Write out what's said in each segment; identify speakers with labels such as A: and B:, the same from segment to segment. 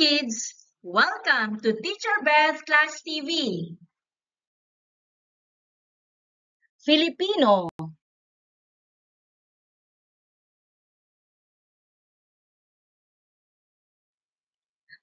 A: kids! Welcome to Teacher Beth Class TV. Filipino.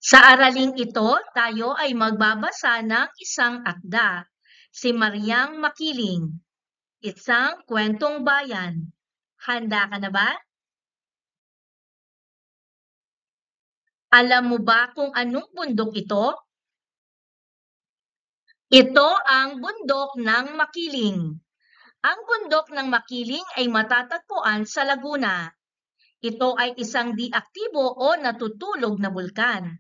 A: Sa araling ito, tayo ay magbabasa ng isang akda, si Mariang Makiling, isang kwentong bayan. Handa ka na ba? Alam mo ba kung anong bundok ito? Ito ang bundok ng Makiling. Ang bundok ng Makiling ay matatagpuan sa Laguna. Ito ay isang di-aktibo o natutulog na bulkan.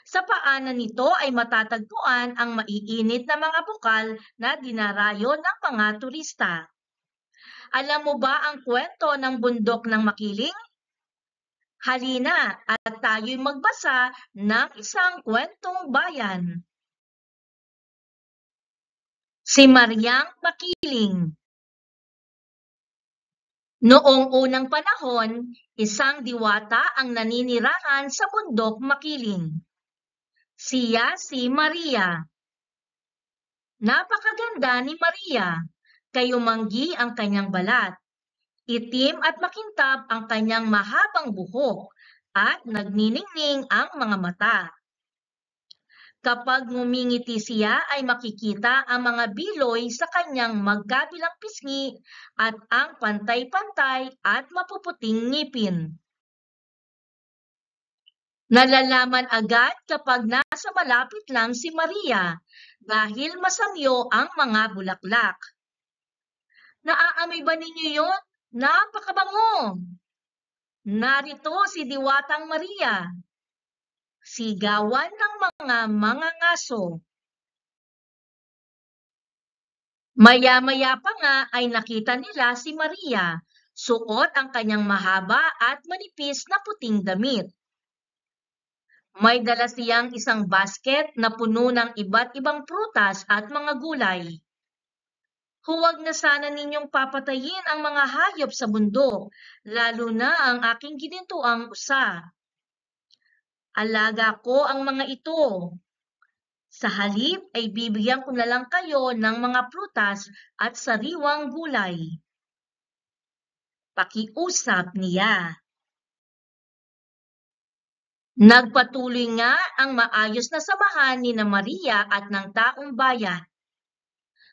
A: Sa paanan nito ay matatagpuan ang maiinit na mga bukal na dinarayo ng mga turista. Alam mo ba ang kwento ng bundok ng Makiling? Halina at tayo'y magbasa ng isang kwentong bayan. Si Mariang Makiling. Noong unang panahon, isang diwata ang naninirahan sa bundok Makiling. Siya si Maria. Napakaganda ni Maria, kayumanggi ang kanyang balat. Itim at makintab ang kanyang mahabang buhok at nagniningning ang mga mata. Kapag ngumingiti siya ay makikita ang mga biloy sa kanyang magkabilang pisngi at ang pantay-pantay at mapuputing ngipin. Nalalaman agad kapag nasa malapit lang si Maria dahil masamyo ang mga bulaklak. Naaamoy ba ninyo yun? Napakabango! Narito si Diwatang Maria. Sigawan ng mga mangangaso. Maya-maya pa nga ay nakita nila si Maria. Suot ang kanyang mahaba at manipis na puting damit. May dala siyang isang basket na puno ng iba't ibang prutas at mga gulay. Huwag na sana ninyong papatayin ang mga hayop sa bundok, lalo na ang aking ginintuang usa. Alaga ko ang mga ito. Sa halip ay bibigyan ko na lang kayo ng mga prutas at sariwang gulay. Pakiusap niya. Nagpatuloy nga ang maayos na samahan ni Maria at ng taong bayan.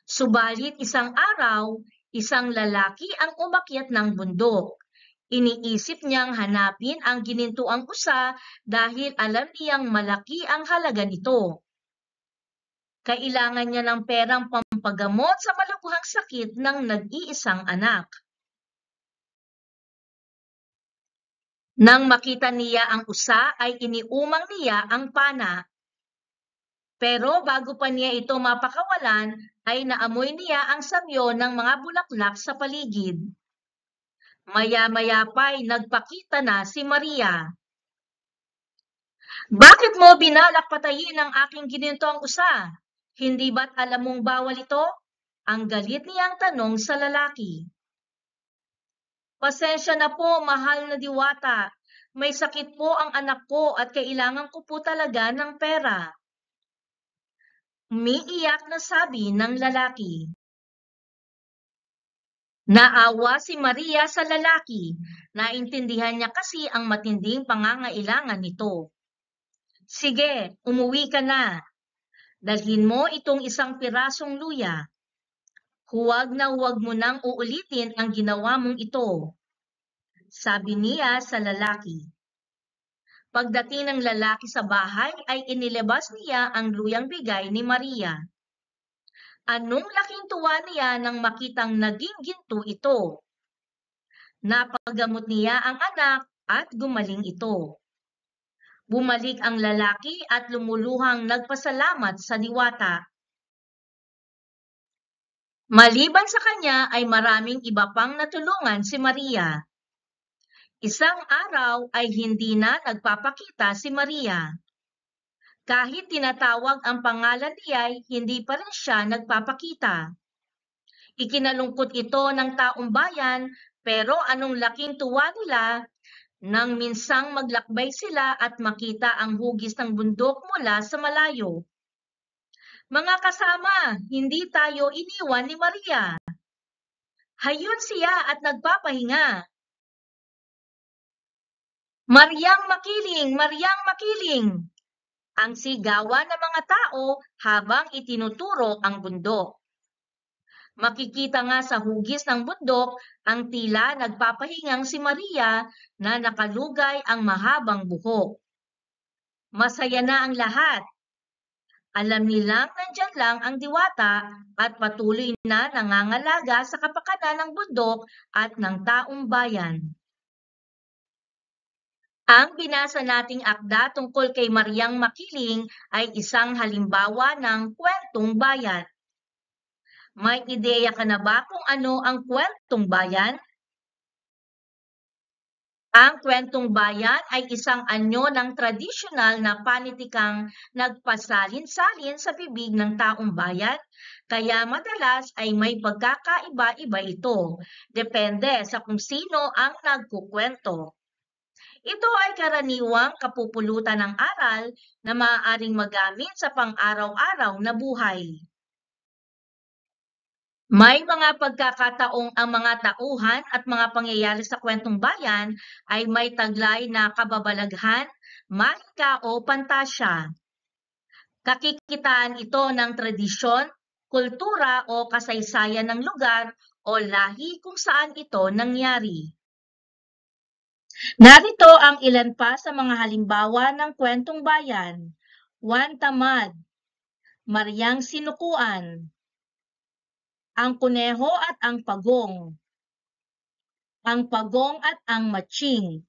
A: Subalit isang araw, isang lalaki ang umakyat ng bundok. Iniisip niyang hanapin ang ginintuang usa dahil alam niyang malaki ang halaga nito. Kailangan niya ng perang pampagamot sa malubhang sakit ng nag-iisang anak. Nang makita niya ang usa ay iniumang niya ang pana. Pero bago pa niya ito mapakawalan ay naamoy niya ang samyo ng mga bulaklak sa paligid. Maya-maya pa'y nagpakita na si Maria. Bakit mo binalak patayin ang aking ginintong usa? Hindi ba't alam mong bawal ito? Ang galit niyang tanong sa lalaki. Pasensya na po, mahal na diwata. May sakit po ang anak ko at kailangan ko po talaga ng pera. Umiiyak na sabi ng lalaki. Naawa si Maria sa lalaki. Naintindihan niya kasi ang matinding pangangailangan nito. Sige, umuwi ka na. Dalhin mo itong isang pirasong luya. Huwag na huwag mo nang uulitin ang ginawa mong ito. Sabi niya sa lalaki. Pagdating ng lalaki sa bahay ay inilabas niya ang luyang bigay ni Maria. Anong laking tuwa niya nang makitang naging ginto ito. Napagamot niya ang anak at gumaling ito. Bumalik ang lalaki at lumuluhang nagpasalamat sa diwata. Maliban sa kanya ay maraming iba pang natulungan si Maria. Isang araw ay hindi na nagpapakita si Maria. Kahit tinatawag ang pangalan niya, hindi pa rin siya nagpapakita. Ikinalungkot ito ng taong bayan, pero anong laking tuwa nila Nang minsang maglakbay sila at makita ang hugis ng bundok mula sa malayo. Mga kasama, hindi tayo iniwan ni Maria. Hayun siya at nagpapahinga. Mariang makiling! Mariang makiling! Ang sigawan ng mga tao habang itinuturo ang bundok. Makikita nga sa hugis ng bundok ang tila nagpapahingang si Maria na nakalugay ang mahabang buhok. Masaya na ang lahat. Alam nilang nandyan lang ang diwata at patuloy na nangangalaga sa kapakanan ng bundok at ng taong bayan. Ang binasa nating akda tungkol kay Mariang Makiling ay isang halimbawa ng kwentong bayan. May ideya ka na ba kung ano ang kwentong bayan? Ang kwentong bayan ay isang anyo ng tradisyonal na panitikang nagpasalin-salin sa bibig ng taong bayan, kaya madalas ay may pagkakaiba-iba ito, depende sa kung sino ang nagkukwento. Ito ay karaniwang kapupulutan ng aral na maaaring magamit sa pang-araw-araw na buhay. May mga pagkakataong ang mga tauhan at mga pangyayari sa kwentong bayan ay may taglay na kababalaghan, mahika o pantasya. Kakikitaan ito ng tradisyon, kultura o kasaysayan ng lugar o lahi kung saan ito nangyari. Narito ang ilan pa sa mga halimbawa ng kwentong bayan. Juan Tamad, Mariang Sinukuan, Ang Kuneho at ang Pagong, Ang Pagong at ang Matching.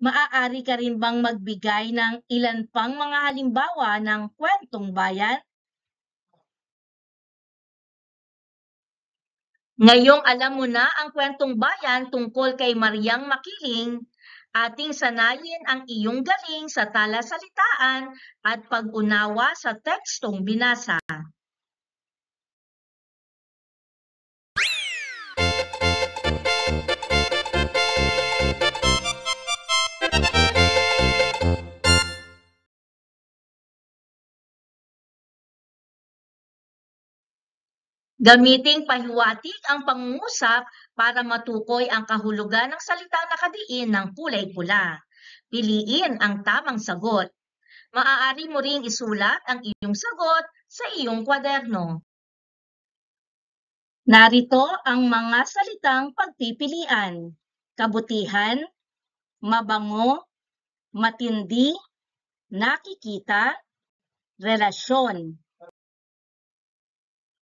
A: Maaari ka rin bang magbigay ng ilan pang mga halimbawa ng kwentong bayan? Ngayong alam mo na ang kwentong bayan tungkol kay Mariang Makiling, ating sanayin ang iyong galing sa talasalitaan at pag-unawa sa tekstong binasa. Gamiting pahiwatig ang pangungusap para matukoy ang kahulugan ng salitang nakadiin ng kulay pula. Piliin ang tamang sagot. Maaari mo ring isulat ang iyong sagot sa iyong kwaderno. Narito ang mga salitang pagpipilian: kabutihan, mabango, matindi, nakikita, relasyon.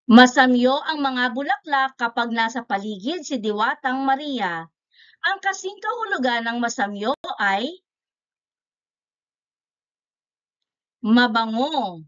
A: Masamyo ang mga bulaklak kapag nasa paligid si Diwatang Maria. Ang kasing kahulugan ng masamyo ay mabango.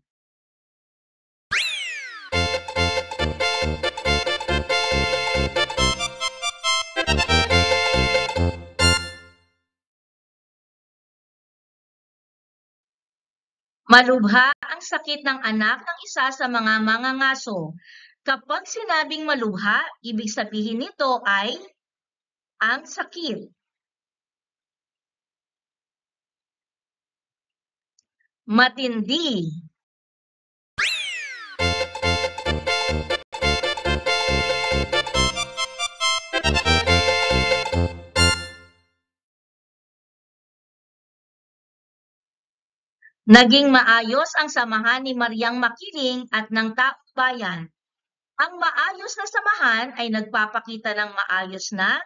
A: Malubha ang sakit ng anak ng isa sa mga mangangaso. Kapag sinabing malubha, ibig sabihin nito ay ang sakit. Matindi. Naging maayos ang samahan ni Mariang Makiling at ng taong bayan. Ang maayos na samahan ay nagpapakita ng maayos na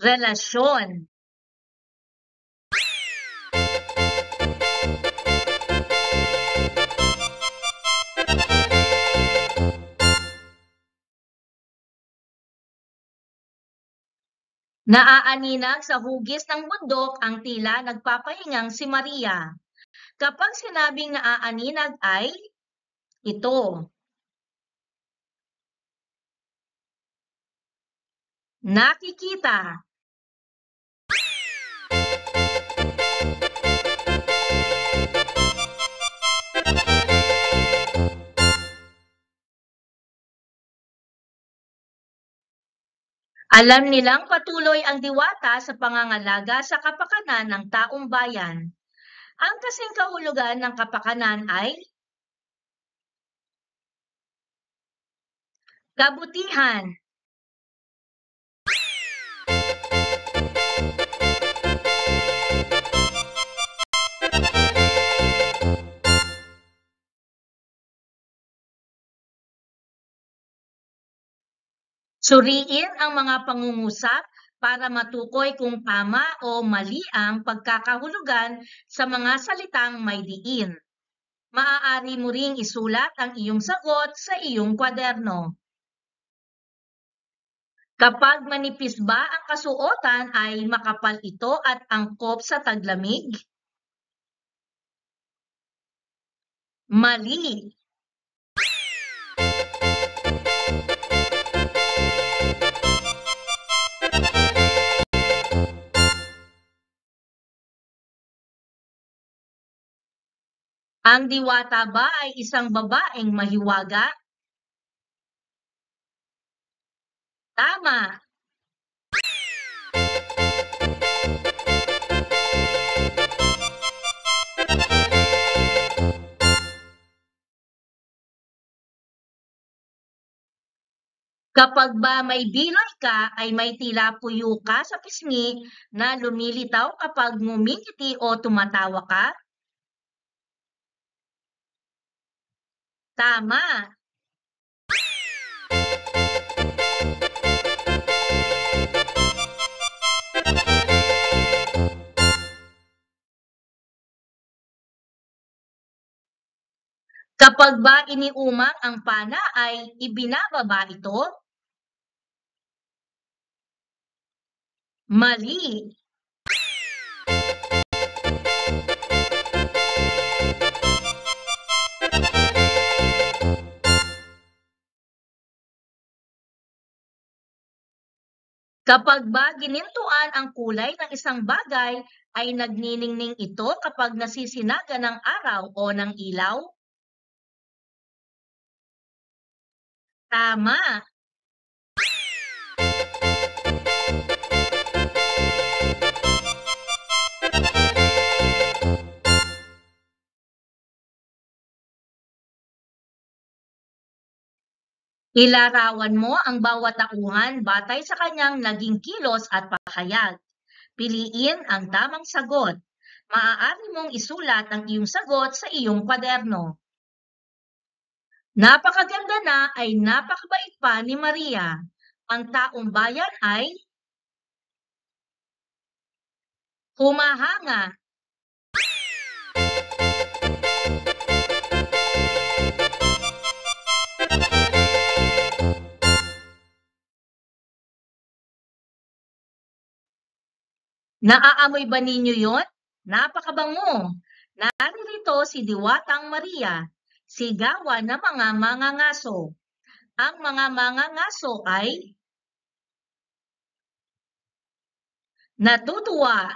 A: relasyon. Naaaninag sa hugis ng bundok ang tila nagpapahingang si Maria. Kapag sinabing naaaninag ay ito. Nakikita. Alam nilang patuloy ang diwata sa pangangalaga sa kapakanan ng taong bayan. Ang kasing kahulugan ng kapakanan ay kabutihan. Suriin ang mga pangungusap para matukoy kung tama o mali ang pagkakahulugan sa mga salitang may diin. Maaari mo ring isulat ang iyong sagot sa iyong kwaderno. Kapag manipis ba ang kasuotan ay makapal ito at angkop sa taglamig? Mali. Ang diwata ba ay isang babaeng mahiwaga? Tama. Kapag ba may biloy ka ay may tila puyo ka sa pisngi na lumilitaw kapag ngumingiti o tumatawa ka? Tama. Kapag ba iniumang ang pana ay ibinababa ito? Mali. Kapag ba ginintuan ang kulay ng isang bagay ay nagniningning ito kapag nasisinaga ng araw o ng ilaw? Tama. Ilarawan mo ang bawat tauhan batay sa kanyang naging kilos at pahayag. Piliin ang tamang sagot. Maaari mong isulat ang iyong sagot sa iyong kwaderno. Napakaganda na ay napakabait pa ni Maria. Ang taong bayan ay humahanga. Naaamoy ba ninyo yon? Napakabango. Naririto si Diwatang Maria, sigawan ng mga mangangaso. Ang mga mangangaso ay natutuwa.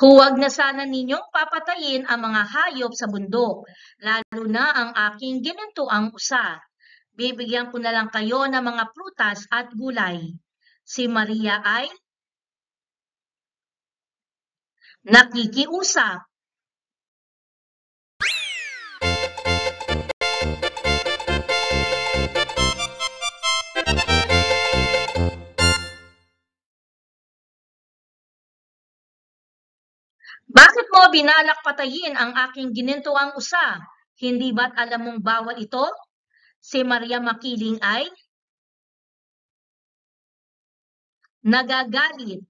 A: Huwag na sana ninyong papatayin ang mga hayop sa bundok, lalo na ang aking ginintuang usa. Bibigyan ko na lang kayo ng mga prutas at gulay. Si Maria ay nakikiusap. Bakit mo binalak patayin ang aking ginintuang usa? Hindi ba't alam mong bawal ito? Si Maria makiling ay nagagalit.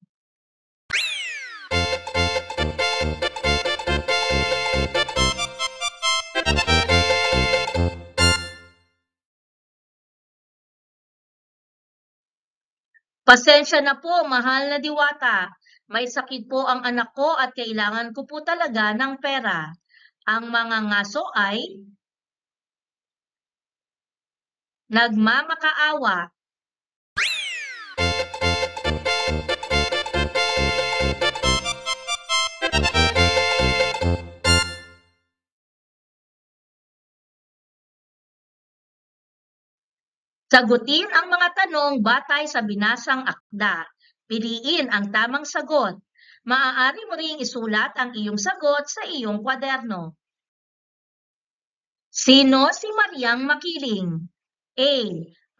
A: Pasensya na po, mahal na Diwata. May sakit po ang anak ko at kailangan ko po talaga ng pera. Ang mga ngaso ay nagmamakaawa. Sagutin ang mga tanong batay sa binasang akda. Piliin ang tamang sagot. Maaari mo ring isulat ang iyong sagot sa iyong kwaderno. Sino si Mariang Makiling? A.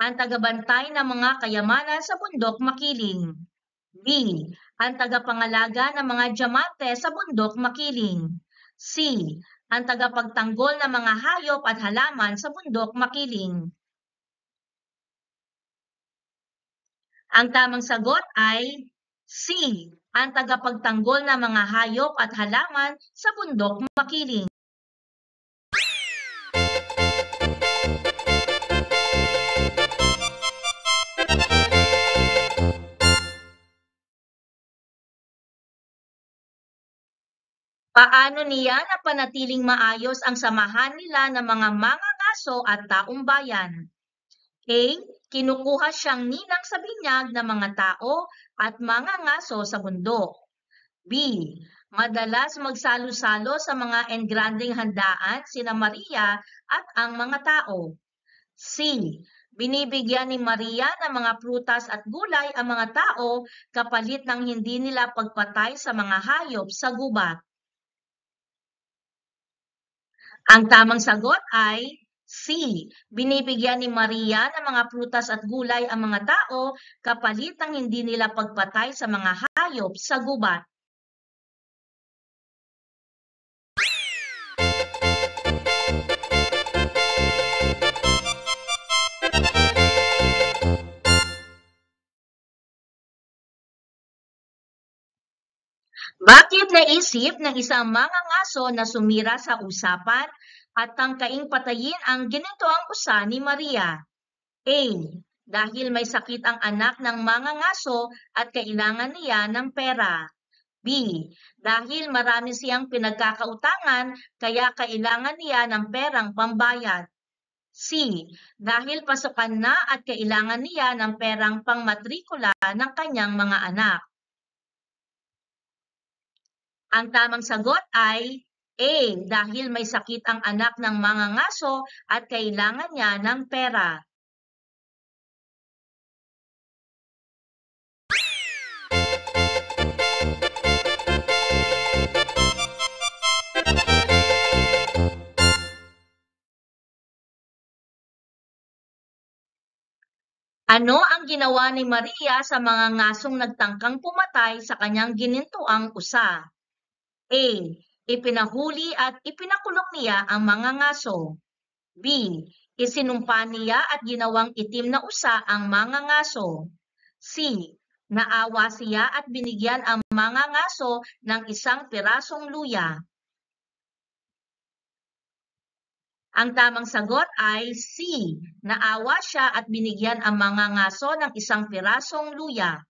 A: Ang tagabantay ng mga kayamanan sa bundok Makiling. B. Ang tagapangalaga ng mga diamante sa bundok Makiling. C. Ang tagapagtanggol ng mga hayop at halaman sa bundok Makiling. Ang tamang sagot ay C. Ang tagapagtanggol ng mga hayop at halaman sa bundok Makiling. Paano niya napanatiling maayos ang samahan nila ng mga mangangaso at taong bayan? A. Kinukuha siyang ninang sa binyag ng mga tao at mangangaso sa bundok. B. Madalas magsalo-salo sa mga engrandeng handaan sina Maria at ang mga tao. C. Binibigyan ni Maria ng mga prutas at gulay ang mga tao kapalit ng hindi nila pagpatay sa mga hayop sa gubat. Ang tamang sagot ay C. Binibigyan ni Maria ng mga prutas at gulay ang mga tao kapalit ng hindi nila pagpatay sa mga hayop sa gubat. Bakit naisip ng isang mangangaso na sumira sa usapan at tangkaing patayin ang ginitoang usa ni Maria? A. Dahil may sakit ang anak ng mangangaso at kailangan niya ng pera. B. Dahil marami siyang pinagkakautangan kaya kailangan niya ng perang pambayad. C. Dahil pasukan na at kailangan niya ng perang pangmatrikula ng kanyang mga anak. Ang tamang sagot ay A. Dahil may sakit ang anak ng mangangaso at kailangan niya ng pera. Ano ang ginawa ni Maria sa mga ngasong nagtangkang pumatay sa kanyang ginintuang usa? A. Ipinahuli at ipinakulong niya ang mga ngaso. B. Isinumpa niya at ginawang itim na usa ang mga ngaso. C. Naawa siya at binigyan ang mga ngaso ng isang pirasong luya. Ang tamang sagot ay C. Naawa siya at binigyan ang mga ngaso ng isang pirasong luya.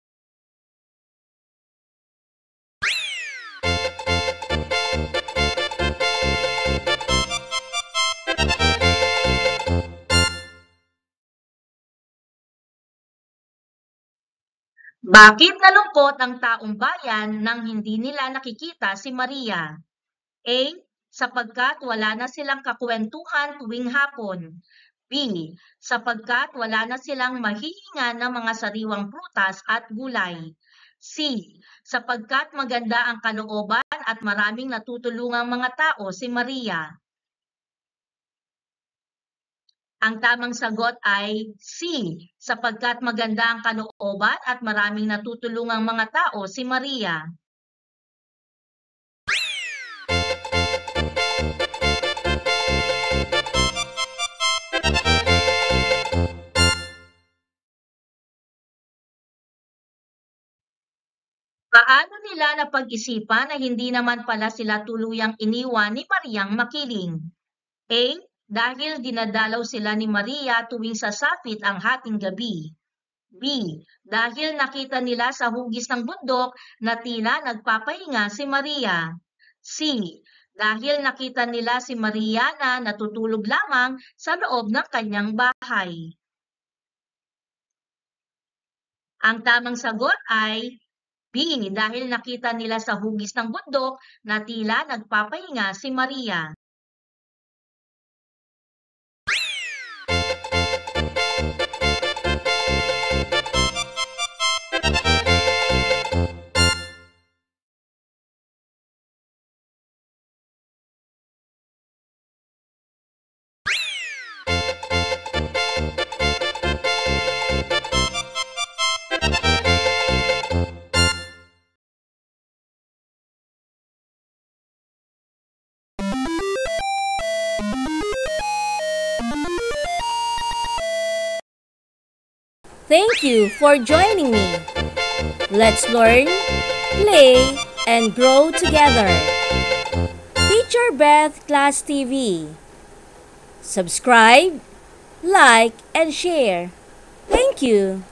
A: Bakit nalungkot ang taong bayan nang hindi nila nakikita si Maria? A. Sapagkat wala na silang kakwentuhan tuwing hapon. B. Sapagkat wala na silang mahihingan ng mga sariwang prutas at gulay. C. Sapagkat maganda ang kalooban at maraming natutulungang mga tao si Maria. Ang tamang sagot ay C. Sapagkat maganda ang kalooban at maraming natutulungang mga tao si Maria. Paano nila napag-isipan na hindi naman pala sila tuluyang iniwan ni Mariang Makiling? A. Dahil dinadalaw sila ni Maria tuwing sasapit ang hating gabi. B. Dahil nakita nila sa hugis ng bundok na tila nagpapahinga si Maria. C. Dahil nakita nila si Maria na natutulog lamang sa loob ng kanyang bahay. Ang tamang sagot ay B. Dahil nakita nila sa hugis ng bundok na tila nagpapahinga si Maria.
B: Thank you for joining me. Let's learn, play, and grow together. Teacher Beth Class TV. Subscribe, like, and share. Thank you.